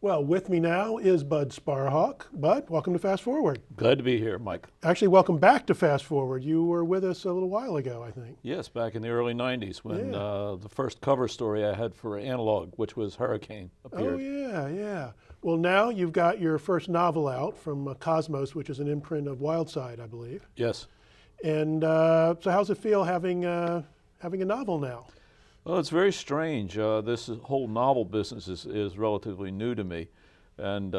Well, with me now is Bud Sparhawk. Bud, welcome to Fast Forward. Glad to be here, Mike. Actually, welcome back to Fast Forward. You were with us a little while ago, I think. Yes, back in the early 90s when Yeah. the first cover story I had for Analog, which was Hurricane, Oh, appeared. yeah. Well, now you've got your first novel out from Cosmos, which is an imprint of Wildside, I believe. Yes. And so how's it feel having a novel now? Well, it's very strange. This whole novel business is relatively new to me. And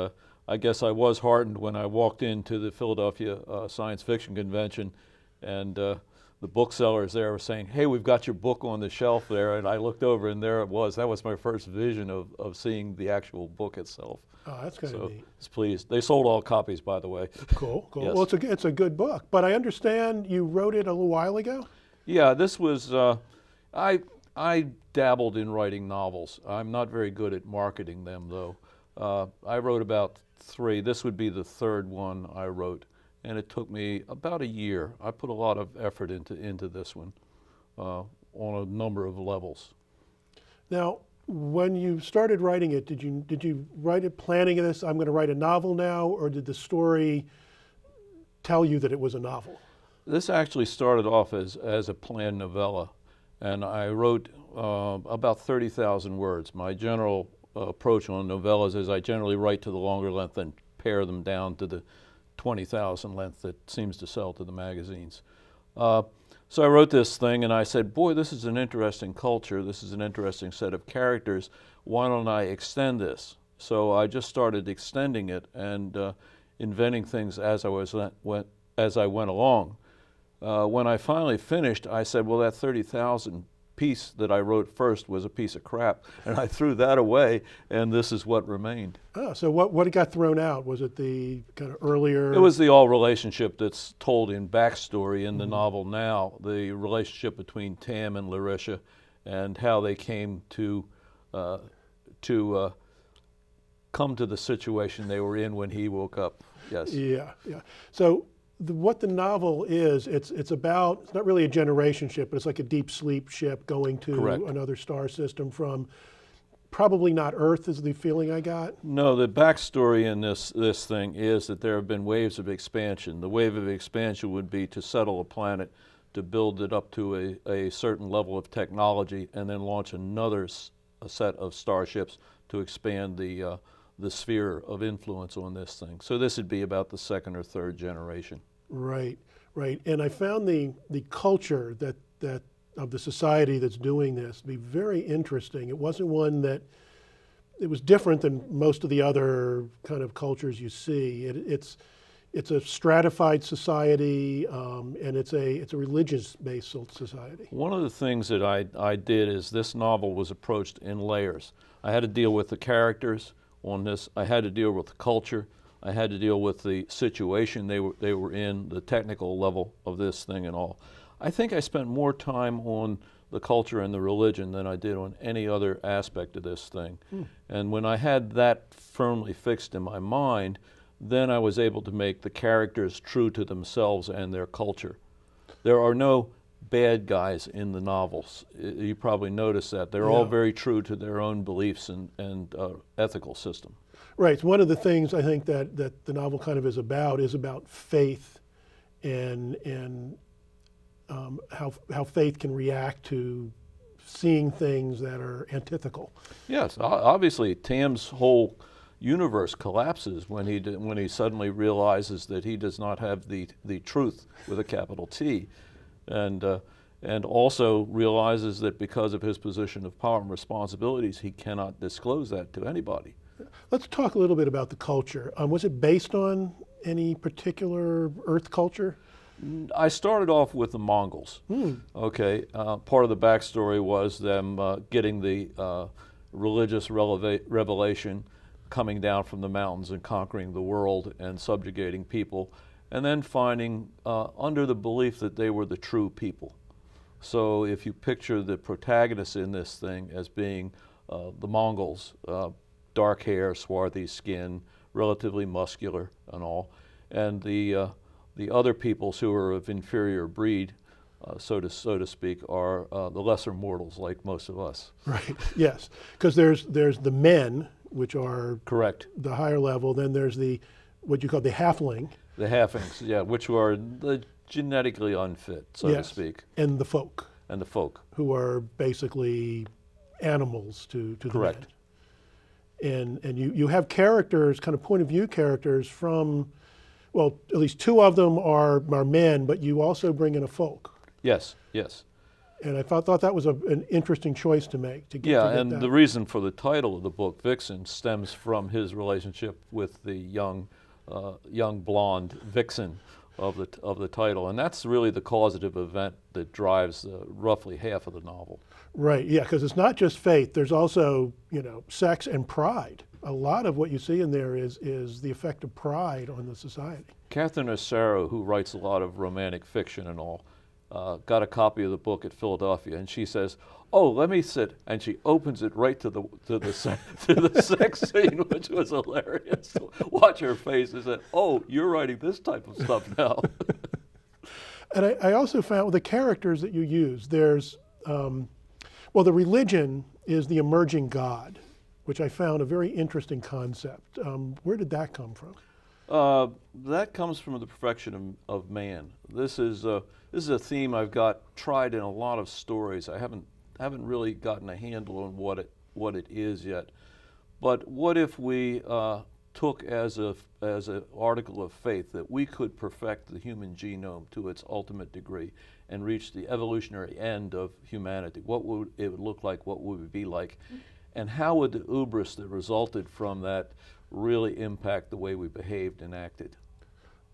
I guess I was heartened when I walked into the Philadelphia Science Fiction Convention and the booksellers there were saying, "Hey, we've got your book on the shelf there." And I looked over and there it was. That was my first vision of seeing the actual book itself. Oh, that's kind of So neat. I was pleased. They sold all copies, by the way. Cool. Yes. Well, it's a good book, but I understand you wrote it a little while ago? Yeah, this was, I dabbled in writing novels. I'm not very good at marketing them, though. I wrote about 3. This would be the 3rd one I wrote, and it took me about a year. I put a lot of effort into this one on a number of levels. Now, when you started writing it, did you write it planning this? I'm going to write a novel now, or did the story tell you that it was a novel? This actually started off as a planned novella, and I wrote about 30,000 words. My general approach on novellas is I generally write to the longer length and pare them down to the 20,000 length that seems to sell to the magazines. So I wrote this thing and I said, boy, this is an interesting culture. This is an interesting set of characters. Why don't I extend this? So I just started extending it and inventing things as I went along. When I finally finished, I said, well, that 30,000 piece that I wrote first was a piece of crap, and I threw that away, and this is what remained. Oh, so what got thrown out? Was it the kind of earlier? It was the all relationship that's told in backstory in the novel now, the relationship between Tam and Larisha, and how they came to come to the situation they were in when he woke up. Yes. Yeah. So what the novel is, it's not really a generation ship, but it's like a deep sleep ship going to Correct. another star system from probably not Earth is the feeling I got. No, the backstory in this thing is that there have been waves of expansion. The wave of expansion would be to settle a planet, to build it up to a certain level of technology, and then launch another a set of starships to expand the sphere of influence on this thing. So this would be about the 2nd or 3rd generation. Right. And I found the culture that of the society that's doing this to be very interesting. It wasn't one that it was different than most of the other kind of cultures you see. It's a stratified society, and it's a religious-based society. One of the things that I did is this novel was approached in layers. I had to deal with the characters on this. I had to deal with the culture. I had to deal with the situation they were in, the technical level of this thing and all. I think I spent more time on the culture and the religion than I did on any other aspect of this thing. And when I had that firmly fixed in my mind, then I was able to make the characters true to themselves and their culture. There are no bad guys in the novels. You probably noticed that. They're all very true to their own beliefs and ethical system. Right. So one of the things I think that the novel kind of is about faith and how faith can react to seeing things that are antithetical. Yes, obviously Tam's whole universe collapses when he suddenly realizes that he does not have the truth with a capital T, and also realizes that because of his position of power and responsibilities, he cannot disclose that to anybody. Let's talk a little bit about the culture. Was it based on any particular Earth culture? I started off with the Mongols. Okay, part of the backstory was them getting the religious revelation, coming down from the mountains and conquering the world and subjugating people, and then finding under the belief that they were the true people. So if you picture the protagonists in this thing as being the Mongols, dark hair, swarthy skin, relatively muscular and all, and the other peoples who are of inferior breed, so to speak, are the lesser mortals like most of us. Right. Yes, because there's the men which are Correct. the higher level. Then there's the what you call the halfling. The halflings, yeah, which are the genetically unfit, so to Yes. speak, And the folk, and the folk. who are basically animals to Correct. the man. And you have characters, kind of point of view characters from, well, at least two of them are men, but you also bring in a folk. Yes, yes. And I thought that was an interesting choice to make. To get, Yeah, to get and that. the reason for the title of the book, Vixen, stems from his relationship with the young blonde Vixen of the title, and that's really the causative event that drives roughly half of the novel. Right, yeah, because it's not just faith. There's also, sex and pride. A lot of what you see in there is the effect of pride on the society. Catherine O'Sara, who writes a lot of romantic fiction and all, got a copy of the book at Philadelphia, and she says, "Oh, let me sit," and she opens it right to the sex scene, which was hilarious. Watch her face and said, "Oh, you're writing this type of stuff now." And I also found with the characters that you use, there's, the religion is the emerging God, which I found a very interesting concept. Where did that come from? That comes from the perfection of man. This is a theme I've got tried in a lot of stories. I haven't really gotten a handle on what it is yet. But what if we took as an article of faith that we could perfect the human genome to its ultimate degree and reach the evolutionary end of humanity? What would it look like? What would it be like? And how would the hubris that resulted from that really impact the way we behaved and acted?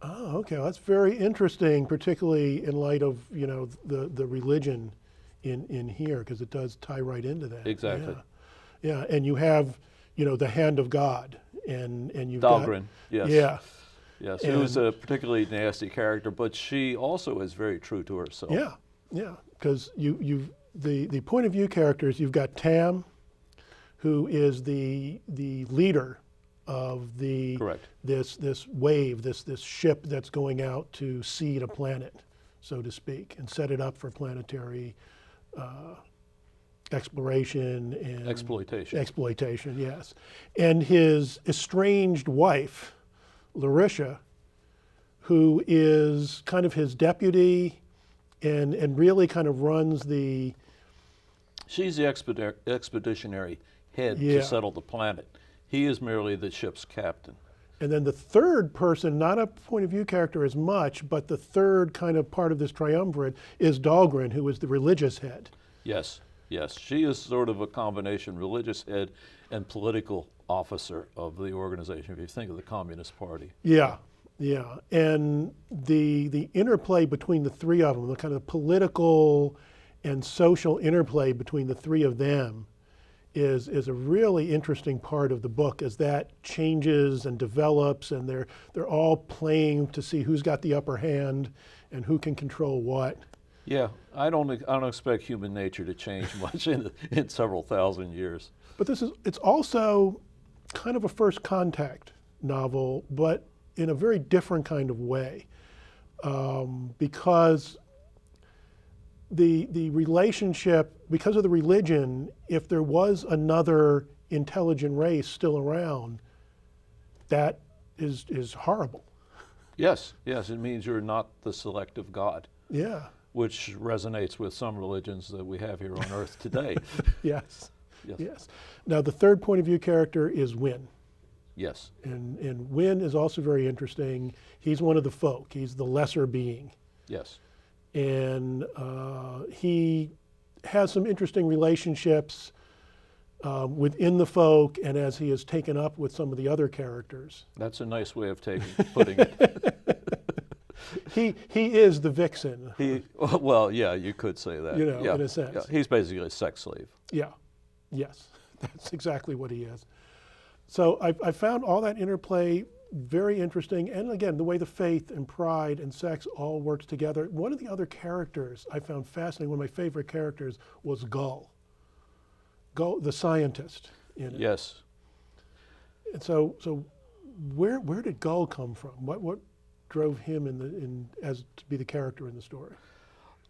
Oh, okay. Well, that's very interesting, particularly in light of the religion in here, because it does tie right into that. Exactly. Yeah, and you have the hand of God, and you've Dahlgren, yes. Yeah. Yes, she was a particularly nasty character, but she also is very true to herself. Yeah, because the point of view characters, you've got Tam, who is the leader of Correct. this wave, this ship that's going out to seed a planet, so to speak, and set it up for planetary exploration and exploitation, yes. And his estranged wife, Larisha, who is kind of his deputy and really kind of runs the... She's the expeditionary head Yeah. to settle the planet. He is merely the ship's captain. And then the third person, not a point of view character as much, but the third kind of part of this triumvirate is Dahlgren, who is the religious head. Yes, yes. She is sort of a combination religious head and political officer of the organization, if you think of the Communist Party. Yeah. And the interplay between the three of them, the kind of political and social interplay between the three of them is a really interesting part of the book as that changes and develops, and they're all playing to see who's got the upper hand and who can control what. Yeah, I don't expect human nature to change much in several thousand years. But it's also kind of a first contact novel, but in a very different kind of way, because the relationship, because of the religion, if there was another intelligent race still around, that is horrible. Yes, it means you're not the selective God. Yeah. Which resonates with some religions that we have here on Earth today. Yes. Now the third point of view character is Win. Yes. And Win is also very interesting. He's one of the folk. He's the lesser being. Yes. And he has some interesting relationships within the folk, and as he is taken up with some of the other characters. That's a nice way of putting it. He is the Vixen. Well, yeah, you could say that. In a sense. Yeah. He's basically a sex slave. Yeah. Yes. That's exactly what he is. So I found all that interplay very interesting, and again, the way the faith and pride and sex all works together. One of the other characters I found fascinating, one of my favorite characters, was Gull, the scientist in it. Yes. And so where did Gull come from? What drove him as to be the character in the story?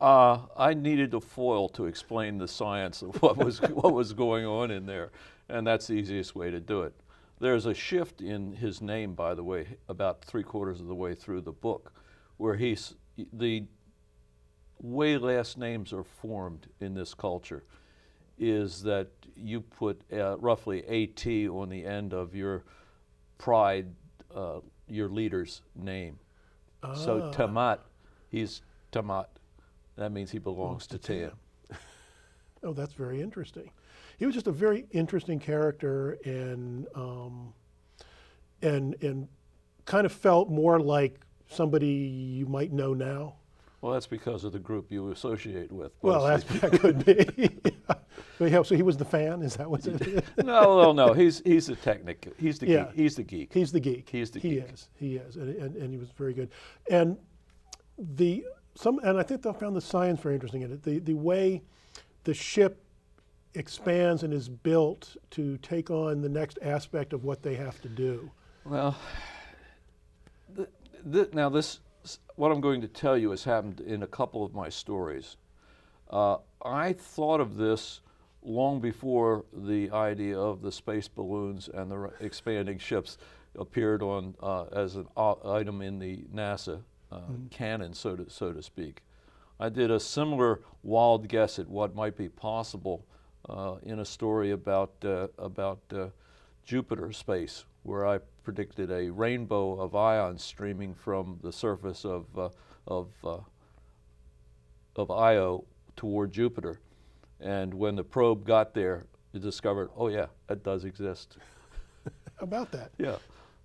I needed a foil to explain the science of what was going on in there, and that's the easiest way to do it. There's a shift in his name, by the way, about 3/4 of the way through the book, where the way last names are formed in this culture is that you put roughly AT on the end of your pride, your leader's name. So Tamat, he's Tamat. That means he belongs to Tam. Oh, that's very interesting. He was just a very interesting character, and kind of felt more like somebody you might know now. Well, that's because of the group you associate with. Well, that could be. So he was the fan. Is that what it is? No. He's the technic. He's the geek. He's the geek. He's the geek. He's the geek. He is, and he was very good. And I think I found the science very interesting in it. The way the ship expands and is built to take on the next aspect of what they have to do. Well, now this, what I'm going to tell you has happened in a couple of my stories. I thought of this long before the idea of the space balloons and the expanding ships appeared on as an item in the NASA canon, so to speak. I did a similar wild guess at what might be possible in a story about Jupiter space, where I predicted a rainbow of ions streaming from the surface of Io toward Jupiter. And when the probe got there, it discovered, oh yeah, that does exist. How about that? Yeah.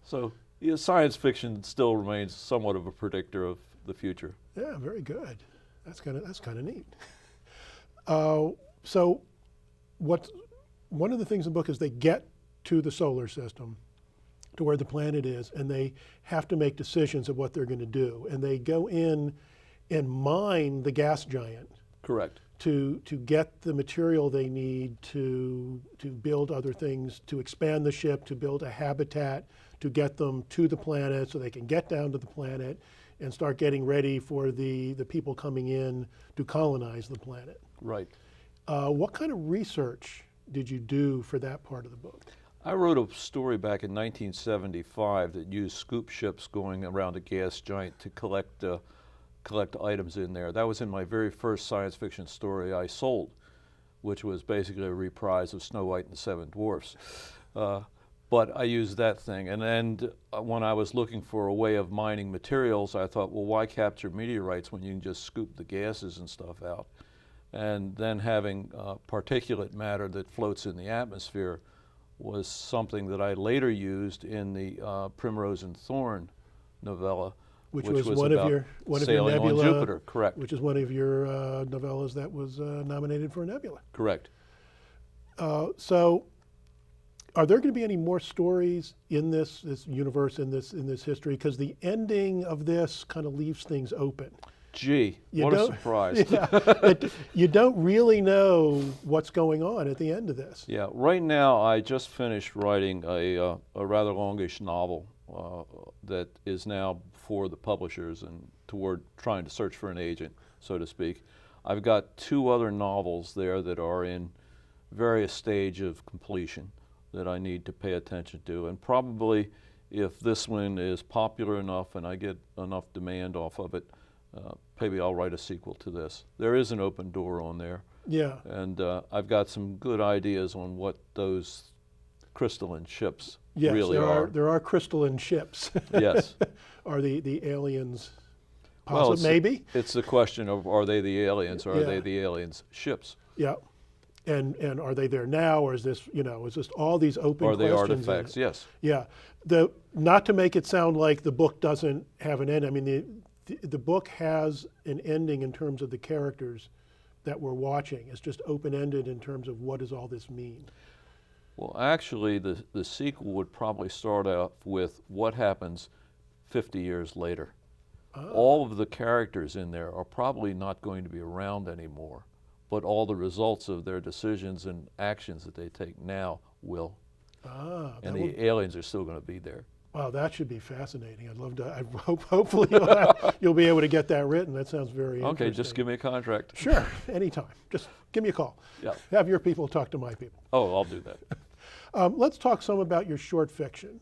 So science fiction still remains somewhat of a predictor of the future. Yeah, very good. That's kind of neat. So, one of the things in the book is they get to the solar system, to where the planet is, and they have to make decisions of what they're going to do, and they go in and mine the gas giant. Correct. To get the material they need to build other things, to expand the ship, to build a habitat, to get them to the planet so they can get down to the planet and start getting ready for the people coming in to colonize the planet. Right. What kind of research did you do for that part of the book? I wrote a story back in 1975 that used scoop ships going around a gas giant to collect items in there. That was in my very first science fiction story I sold, which was basically a reprise of Snow White and the Seven Dwarfs. But I used that thing. And then when I was looking for a way of mining materials, I thought, well, why capture meteorites when you can just scoop the gases and stuff out? And then having particulate matter that floats in the atmosphere was something that I later used in the Primrose and Thorn novella, which was one of your sailing Nebula, on Jupiter. Correct. Which is one of your novellas that was nominated for a Nebula. Correct. So, are there going to be any more stories in this universe, in this history? Because the ending of this kind of leaves things open. Gee, what a surprise. Yeah, you don't really know what's going on at the end of this. Yeah, right now I just finished writing a rather longish novel that is now for the publishers and toward trying to search for an agent, so to speak. I've got 2 other novels there that are in various stage of completion that I need to pay attention to, and probably if this one is popular enough and I get enough demand off of it, maybe I'll write a sequel to this. There is an open door on there. Yeah. And I've got some good ideas on what those crystalline ships yes, really are. There are crystalline ships. Yes. Are the aliens well, maybe? It's a question of, are they the aliens or are they the aliens' ships? Yeah. And are they there now, or is this, is just all these open questions? Are they artifacts? Yes. Yeah. Not to make it sound like the book doesn't have an end. I mean, the book has an ending in terms of the characters that we're watching. It's just open-ended in terms of what does all this mean. Well, actually, the sequel would probably start off with what happens 50 years later. All of the characters in there are probably not going to be around anymore, but all the results of their decisions and actions that they take now will. And the aliens are still going to be there. Wow, that should be fascinating. I'd love to. Hopefully you'll be able to get that written. That sounds very interesting. Okay, just give me a contract. Sure, anytime. Just give me a call. Yeah. Have your people talk to my people. Oh, I'll do that. Let's talk some about your short fiction.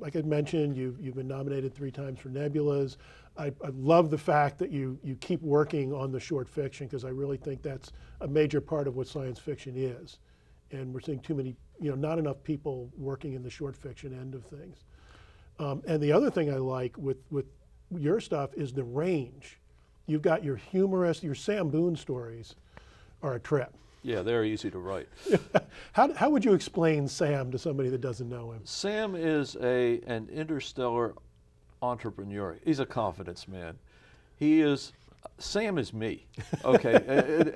Like I mentioned, you've been nominated 3 times for Nebulas. I love the fact that you keep working on the short fiction, because I really think that's a major part of what science fiction is. And we're seeing too many, not enough people working in the short fiction end of things. And the other thing I like with your stuff is the range. You've got your humorous, your Sam Boone stories are a trip. Yeah, they're easy to write. How would you explain Sam to somebody that doesn't know him? Sam is an interstellar entrepreneur. He's a confidence man. Sam is me, okay?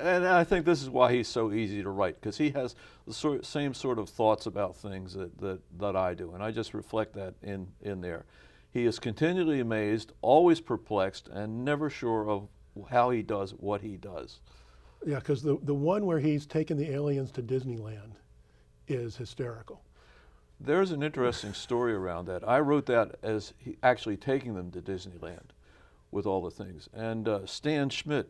and I think this is why he's so easy to write, because he has the same sort of thoughts about things that I do, and I just reflect that in there. He is continually amazed, always perplexed, and never sure of how he does what he does. Yeah, because the one where he's taken the aliens to Disneyland is hysterical. There's an interesting story around that. I wrote that as he actually taking them to Disneyland with all the things. And Stan Schmidt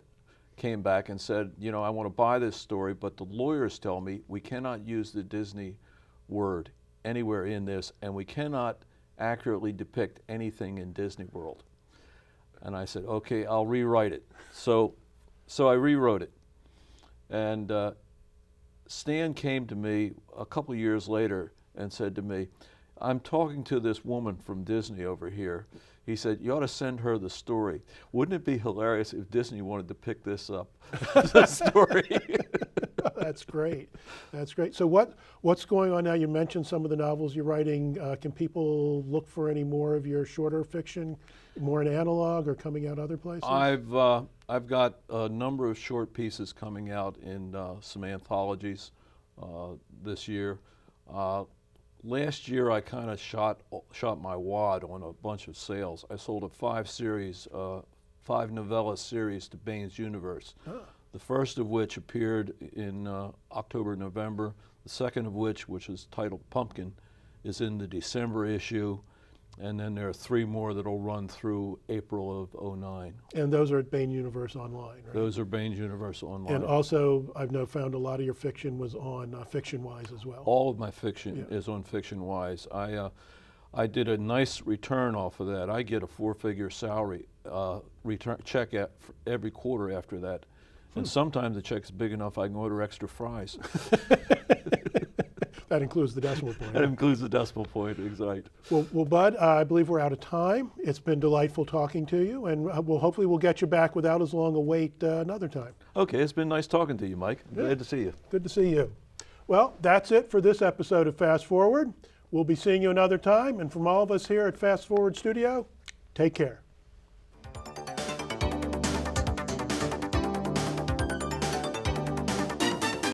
came back and said, I want to buy this story, but the lawyers tell me we cannot use the Disney word anywhere in this, and we cannot accurately depict anything in Disney World. And I said, okay, I'll rewrite it. So I rewrote it. And Stan came to me a couple years later and said to me, I'm talking to this woman from Disney over here. He said, you ought to send her the story. Wouldn't it be hilarious if Disney wanted to pick this up, the story? That's great. That's great. So what's going on now? You mentioned some of the novels you're writing. Can people look for any more of your shorter fiction, more in analog or coming out other places? I've got a number of short pieces coming out in some anthologies this year. Last year, I kind of shot my wad on a bunch of sales. I sold a 5 novella series to Bane's Universe. Oh. The first of which appeared in October, November. The second of which is titled Pumpkin, is in the December issue. And then there are 3 more that'll run through April of '09. And those are at Bain Universe Online, right? Those are Bane's Universe Online. And also, I've now found a lot of your fiction was on Fiction-Wise as well. All of my fiction is on Fiction-Wise. I did a nice return off of that. I get a 4-figure salary check every quarter after that. And sometimes the check's big enough I can order extra fries. That includes the decimal point. That includes the decimal point, exactly. Well, Bud, I believe we're out of time. It's been delightful talking to you, and hopefully we'll get you back without as long a wait another time. Okay, it's been nice talking to you, Mike. Glad to see you. Good to see you. Well, that's it for this episode of Fast Forward. We'll be seeing you another time, and from all of us here at Fast Forward Studio, take care.